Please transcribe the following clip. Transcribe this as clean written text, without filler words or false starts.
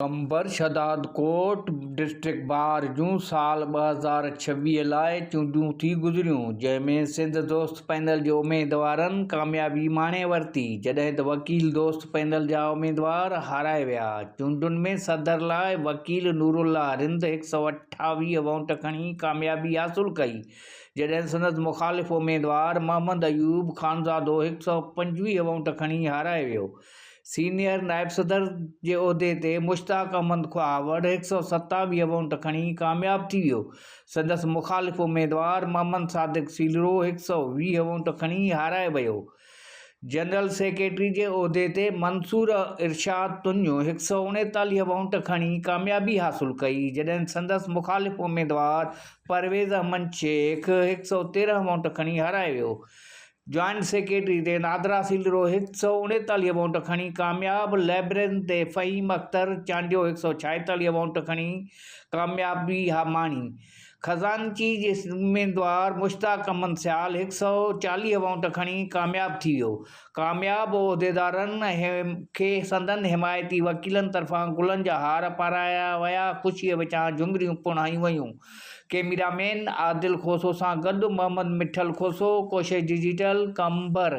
अंबर शदाद कोट district bar जूं साल 2026 लाइ चूंडूं थी गुज़रियूं, जंहिंमें सिंध दोस्त पैनल जे उमेदवारनि कामयाबी माणे वरिती, जॾहिं त वकील दोस्त पैनल जा उमेदवार हाराए विया। चूंडुनि में सदर लाइ वकील नूरुल्ला रिंद 128 वोट खणी कामयाबी हासिल कई, जॾहिं संदसि मुख़ालिफ़ उमेदवार मोहम्मद अयूब खानज़ादो 125 वोट खणी हाराए वियो। सीनियर नायब सदर जे उहिदे ते मुश्ताक अहमद ख़्वावड़ 127 वोट खणी कामयाब थी वियो। संदसि मुख़ालिफ़ उमेदवार मोहम्मद सादिक सीलरो 120 वोट खणी हाराए वियो। जनरल सेक्रेटरी जे उहिदे ते मंसूर इरशाद तुन्यो 139 वोट खणी कामयाबी हासिल कई, जॾहिं संदसि मुख़ालिफ़ उमेदवार परवेज़ अहमद शेख 113 वोट खणी हाराए वियो। जॉइंट सेक्रेटरी ते नादरा सीलरो 139 वोट खणी कामयाब। लाइब्रेरियन ते फ़हीम अख्तर चांडियो 146 वोट खणी कामयाबी माणी। खज़ानची जे उमेदवार मुश्ताक अहमद सियाल 140 वोट खणी कामयाब थी वियो। कामयाब उहिदेदारनि खे संदनि हिमायती वकीलनि तरफ़ां गुलनि जा हार पाराया विया, ख़ुशीअ विचां झुंगरियूं पिणु हयूं वयूं। कैमरामैन आदिल खोसो सां गॾु मोहम्मद मिठल खोसो, कोशिश डिजिटल, कंबर।